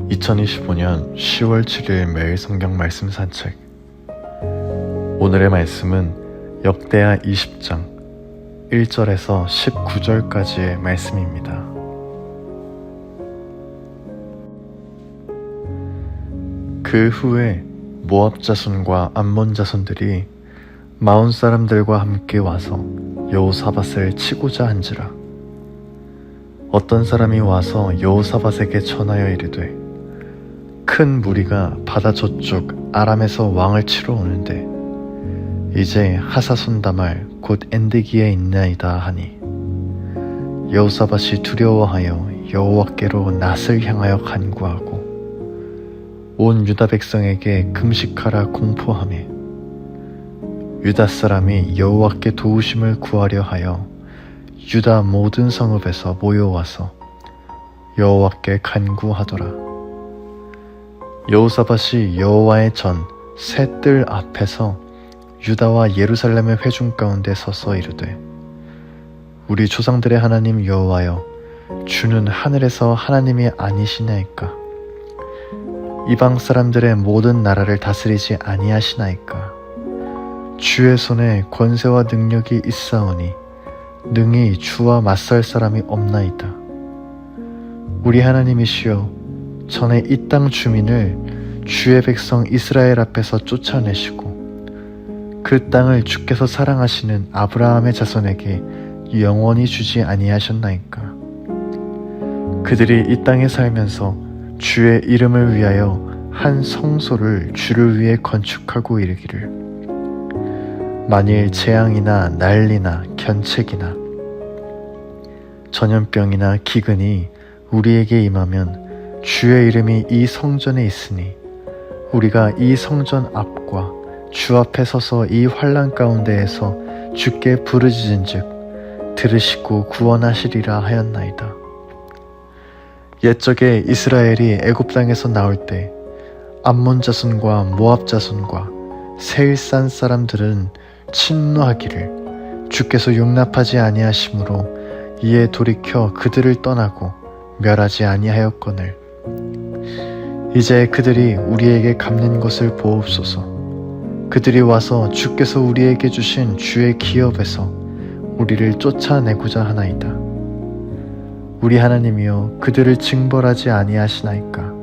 2025년 10월 7일 매일 성경 말씀 산책. 오늘의 말씀은 역대하 20장 1절에서 19절까지의 말씀입니다. 그 후에 모압 자손과 암몬 자손들이 마온 사람들과 함께 와서 여호사밧을 치고자 한지라. 어떤 사람이 와서 여호사밧에게 전하여 이르되, 큰 무리가 바다 저쪽 아람에서 왕을 치러 오는데 이제 하사손다말 곧 엔드기에 있나이다 하니, 여호사밧이 두려워하여 여호와께로 낫을 향하여 간구하고 온 유다 백성에게 금식하라 공포하매, 유다 사람이 여호와께 도우심을 구하려 하여 유다 모든 성읍에서 모여와서 여호와께 간구하더라. 여호사밧이 여호와의 전 새 뜰 앞에서 유다와 예루살렘의 회중 가운데 서서 이르되, 우리 조상들의 하나님 여호와여, 주는 하늘에서 하나님이 아니시나이까? 이방 사람들의 모든 나라를 다스리지 아니하시나이까? 주의 손에 권세와 능력이 있사오니 능히 주와 맞설 사람이 없나이다. 우리 하나님이시여, 전에 이 땅 주민을 주의 백성 이스라엘 앞에서 쫓아내시고 그 땅을 주께서 사랑하시는 아브라함의 자손에게 영원히 주지 아니하셨나이까? 그들이 이 땅에 살면서 주의 이름을 위하여 한 성소를 주를 위해 건축하고 이르기를, 만일 재앙이나 난리나 견책이나 전염병이나 기근이 우리에게 임하면 주의 이름이 이 성전에 있으니 우리가 이 성전 앞과 주 앞에 서서 이 환난 가운데에서 주께 부르짖은즉 들으시고 구원하시리라 하였나이다. 옛적에 이스라엘이 애굽 땅에서 나올 때 암몬 자손과 모압 자손과 세일산 사람들은 침노하기를 주께서 용납하지 아니하심으로 이에 돌이켜 그들을 떠나고 멸하지 아니하였거늘, 이제 그들이 우리에게 갚는 것을 보옵소서. 그들이 와서 주께서 우리에게 주신 주의 기업에서 우리를 쫓아내고자 하나이다. 우리 하나님이여, 그들을 징벌하지 아니하시나이까?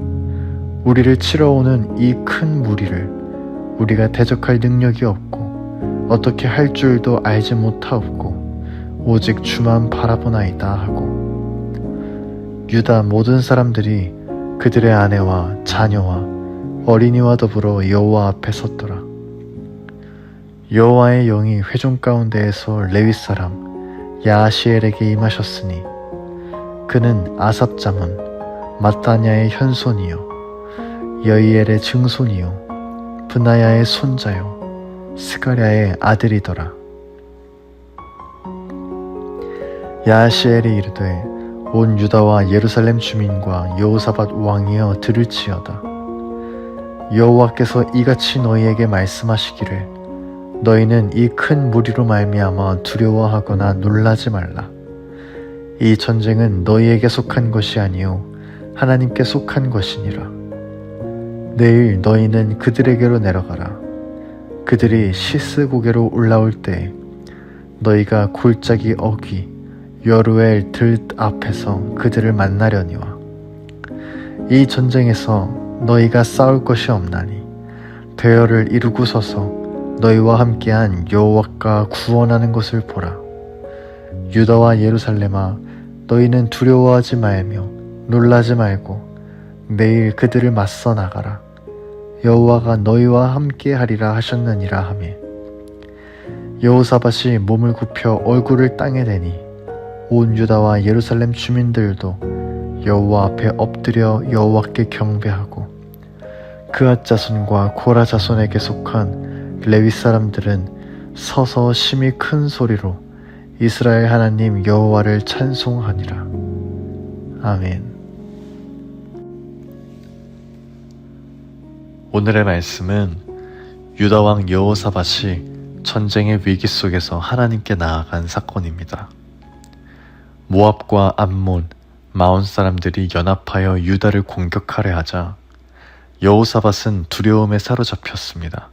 우리를 치러 오는 이 큰 무리를 우리가 대적할 능력이 없고 어떻게 할 줄도 알지 못하옵고 오직 주만 바라보나이다 하고, 유다 모든 사람들이 그들의 아내와 자녀와 어린이와 더불어 여호와 앞에 섰더라. 여호와의 영이 회중 가운데에서 레위 사람 야하시엘에게 임하셨으니, 그는 아삽 자문 마따냐의 현손이요 여이엘의 증손이요 브나야의 손자요 스가랴의 아들이더라. 야하시엘이 이르되, 온 유다와 예루살렘 주민과 여호사밧 왕이여 들을지어다. 여호와께서 이같이 너희에게 말씀하시기를, 너희는 이 큰 무리로 말미암아 두려워하거나 놀라지 말라. 이 전쟁은 너희에게 속한 것이 아니요 하나님께 속한 것이니라. 내일 너희는 그들에게로 내려가라. 그들이 시스 고개로 올라올 때 너희가 골짜기 어귀 여루엘 들 앞에서 그들을 만나려니와, 이 전쟁에서 너희가 싸울 것이 없나니 대열을 이루고 서서 너희와 함께한 여호와가 구원하는 것을 보라. 유다와 예루살렘아, 너희는 두려워하지 말며 놀라지 말고 내일 그들을 맞서 나가라. 여호와가 너희와 함께하리라 하셨느니라 하매, 여호사밧이 몸을 굽혀 얼굴을 땅에 대니 온 유다와 예루살렘 주민들도 여호와 앞에 엎드려 여호와께 경배하고, 그앗 자손과 고라 자손에게 속한 레위 사람들은 서서 심히 큰 소리로 이스라엘 하나님 여호와를 찬송하니라. 아멘. 오늘의 말씀은 유다 왕 여호사밧이 전쟁의 위기 속에서 하나님께 나아간 사건입니다. 모압과 암몬, 마온 사람들이 연합하여 유다를 공격하려 하자 여호사밧은 두려움에 사로잡혔습니다.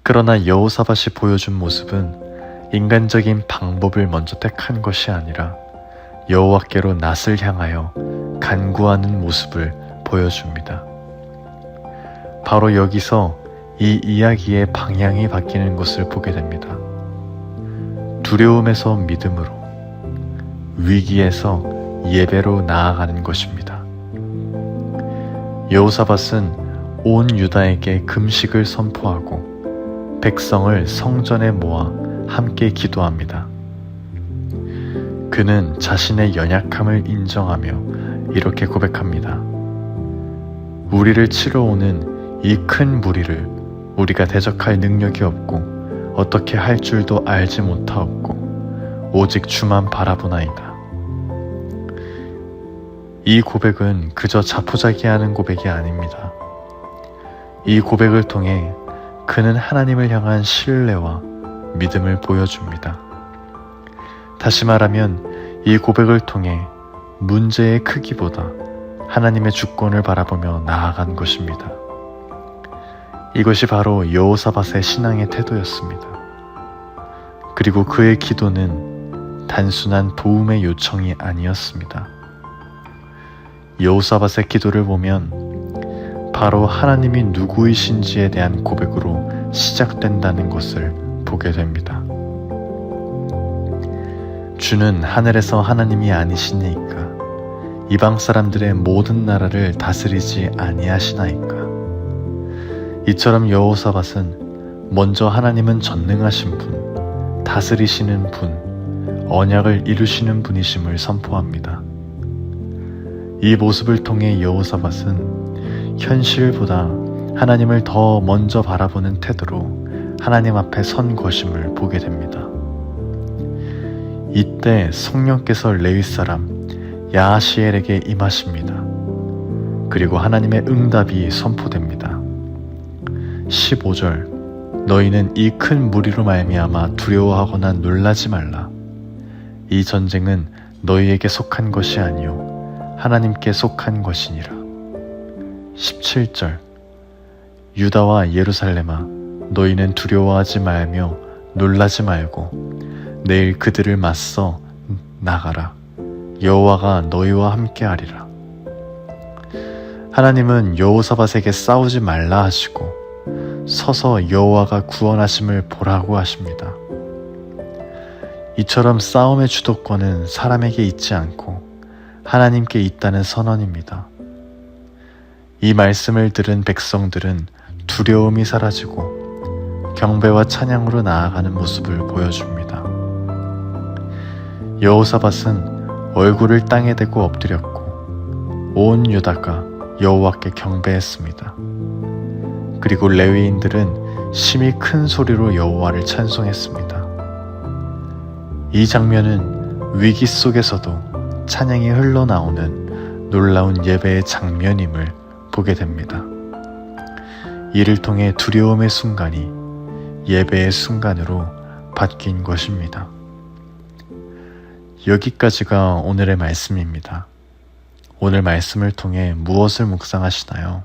그러나 여호사밧이 보여준 모습은 인간적인 방법을 먼저 택한 것이 아니라 여호와께로 낯을 향하여 간구하는 모습을 보여줍니다. 바로 여기서 이 이야기의 방향이 바뀌는 것을 보게 됩니다. 두려움에서 믿음으로, 위기에서 예배로 나아가는 것입니다. 여호사밧은 온 유다에게 금식을 선포하고 백성을 성전에 모아 함께 기도합니다. 그는 자신의 연약함을 인정하며 이렇게 고백합니다. 우리를 치러 오는 이 큰 무리를 우리가 대적할 능력이 없고 어떻게 할 줄도 알지 못하옵고 오직 주만 바라보나이다. 이 고백은 그저 자포자기하는 고백이 아닙니다. 이 고백을 통해 그는 하나님을 향한 신뢰와 믿음을 보여줍니다. 다시 말하면 이 고백을 통해 문제의 크기보다 하나님의 주권을 바라보며 나아간 것입니다. 이것이 바로 여호사밧의 신앙의 태도였습니다. 그리고 그의 기도는 단순한 도움의 요청이 아니었습니다. 여호사밧의 기도를 보면 바로 하나님이 누구이신지에 대한 고백으로 시작된다는 것을 보게 됩니다. 주는 하늘에서 하나님이 아니시니까 이방 사람들의 모든 나라를 다스리지 아니하시나이까. 이처럼 여호사밧은 먼저 하나님은 전능하신 분, 다스리시는 분, 언약을 이루시는 분이심을 선포합니다. 이 모습을 통해 여호사밧은 현실보다 하나님을 더 먼저 바라보는 태도로 하나님 앞에 선 것임을 보게 됩니다. 이때 성령께서 레위 사람 야하시엘에게 임하십니다. 그리고 하나님의 응답이 선포됩니다. 15절 너희는 이 큰 무리로 말미암아 두려워하거나 놀라지 말라. 이 전쟁은 너희에게 속한 것이 아니요 하나님께 속한 것이니라. 17절 유다와 예루살렘아 너희는 두려워하지 말며 놀라지 말고 내일 그들을 맞서 나가라. 여호와가 너희와 함께하리라. 하나님은 여호사밧에게 싸우지 말라 하시고 서서 여호와가 구원하심을 보라고 하십니다. 이처럼 싸움의 주도권은 사람에게 있지 않고 하나님께 있다는 선언입니다. 이 말씀을 들은 백성들은 두려움이 사라지고 경배와 찬양으로 나아가는 모습을 보여줍니다. 여호사밧은 얼굴을 땅에 대고 엎드렸고 온 유다가 여호와께 경배했습니다. 그리고 레위인들은 심히 큰 소리로 여호와를 찬송했습니다. 이 장면은 위기 속에서도 찬양이 흘러나오는 놀라운 예배의 장면임을 보게 됩니다. 이를 통해 두려움의 순간이 예배의 순간으로 바뀐 것입니다. 여기까지가 오늘의 말씀입니다. 오늘 말씀을 통해 무엇을 묵상하시나요?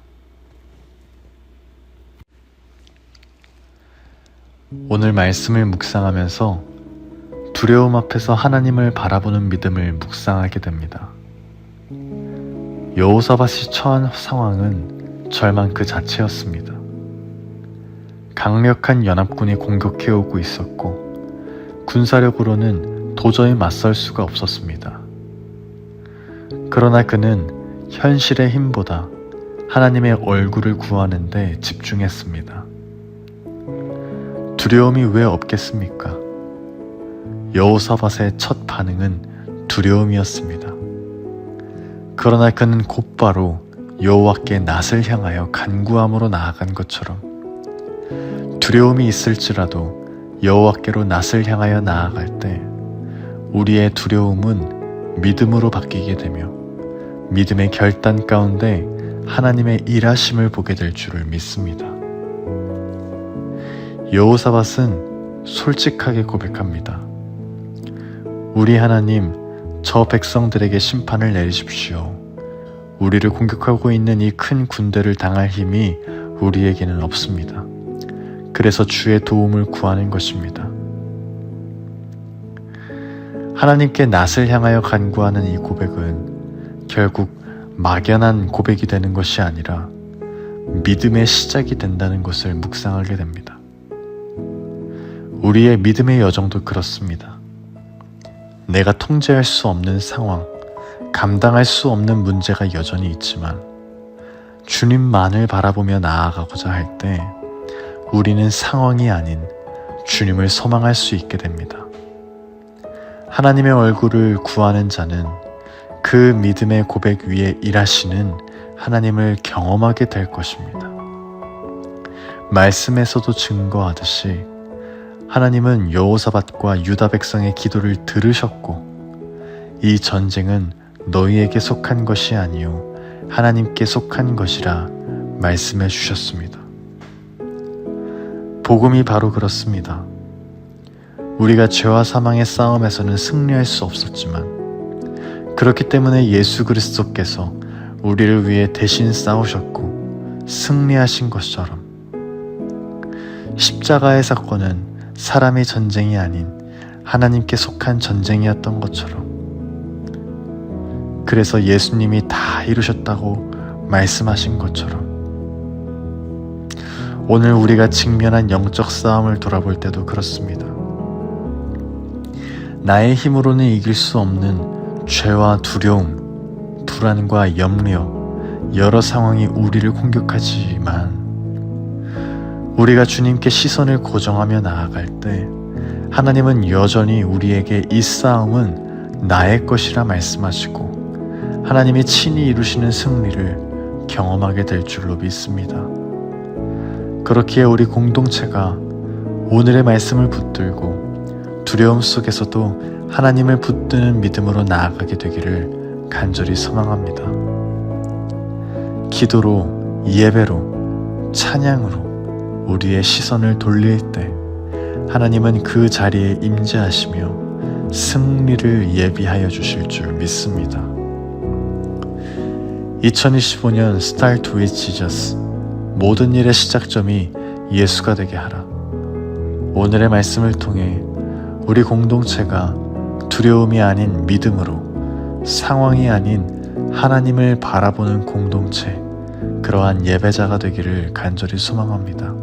오늘 말씀을 묵상하면서 두려움 앞에서 하나님을 바라보는 믿음을 묵상하게 됩니다. 여호사밧이 처한 상황은 절망 그 자체였습니다. 강력한 연합군이 공격해오고 있었고 군사력으로는 도저히 맞설 수가 없었습니다. 그러나 그는 현실의 힘보다 하나님의 얼굴을 구하는 데 집중했습니다. 두려움이 왜 없겠습니까? 여호사밧의 첫 반응은 두려움이었습니다. 그러나 그는 곧바로 여호와께 낯을 향하여 간구함으로 나아간 것처럼 두려움이 있을지라도 여호와께로 낯을 향하여 나아갈 때 우리의 두려움은 믿음으로 바뀌게 되며 믿음의 결단 가운데 하나님의 일하심을 보게 될 줄을 믿습니다. 여호사밧은 솔직하게 고백합니다. 우리 하나님, 저 백성들에게 심판을 내리십시오. 우리를 공격하고 있는 이 큰 군대를 당할 힘이 우리에게는 없습니다. 그래서 주의 도움을 구하는 것입니다. 하나님께 낯을 향하여 간구하는 이 고백은 결국 막연한 고백이 되는 것이 아니라 믿음의 시작이 된다는 것을 묵상하게 됩니다. 우리의 믿음의 여정도 그렇습니다. 내가 통제할 수 없는 상황, 감당할 수 없는 문제가 여전히 있지만 주님만을 바라보며 나아가고자 할 때 우리는 상황이 아닌 주님을 소망할 수 있게 됩니다. 하나님의 얼굴을 구하는 자는 그 믿음의 고백 위에 일하시는 하나님을 경험하게 될 것입니다. 말씀에서도 증거하듯이 하나님은 여호사밧과 유다 백성의 기도를 들으셨고 이 전쟁은 너희에게 속한 것이 아니요 하나님께 속한 것이라 말씀해 주셨습니다. 복음이 바로 그렇습니다. 우리가 죄와 사망의 싸움에서는 승리할 수 없었지만 그렇기 때문에 예수 그리스도께서 우리를 위해 대신 싸우셨고 승리하신 것처럼 십자가의 사건은 사람의 전쟁이 아닌 하나님께 속한 전쟁이었던 것처럼 그래서 예수님이 다 이루셨다고 말씀하신 것처럼 오늘 우리가 직면한 영적 싸움을 돌아볼 때도 그렇습니다. 나의 힘으로는 이길 수 없는 죄와 두려움, 불안과 염려, 여러 상황이 우리를 공격하지만 우리가 주님께 시선을 고정하며 나아갈 때 하나님은 여전히 우리에게 이 싸움은 나의 것이라 말씀하시고 하나님이 친히 이루시는 승리를 경험하게 될 줄로 믿습니다. 그렇기에 우리 공동체가 오늘의 말씀을 붙들고 두려움 속에서도 하나님을 붙드는 믿음으로 나아가게 되기를 간절히 소망합니다. 기도로, 예배로, 찬양으로 우리의 시선을 돌릴 때 하나님은 그 자리에 임재하시며 승리를 예비하여 주실 줄 믿습니다. 2025년 Start with Jesus, 모든 일의 시작점이 예수가 되게 하라. 오늘의 말씀을 통해 우리 공동체가 두려움이 아닌 믿음으로, 상황이 아닌 하나님을 바라보는 공동체, 그러한 예배자가 되기를 간절히 소망합니다.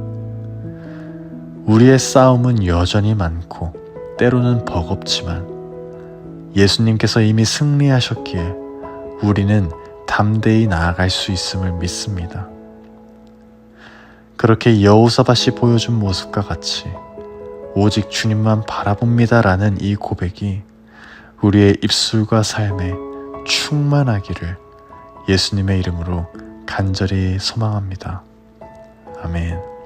우리의 싸움은 여전히 많고 때로는 버겁지만 예수님께서 이미 승리하셨기에 우리는 담대히 나아갈 수 있음을 믿습니다. 그렇게 여호사밧이 보여준 모습과 같이 오직 주님만 바라봅니다라는 이 고백이 우리의 입술과 삶에 충만하기를 예수님의 이름으로 간절히 소망합니다. 아멘.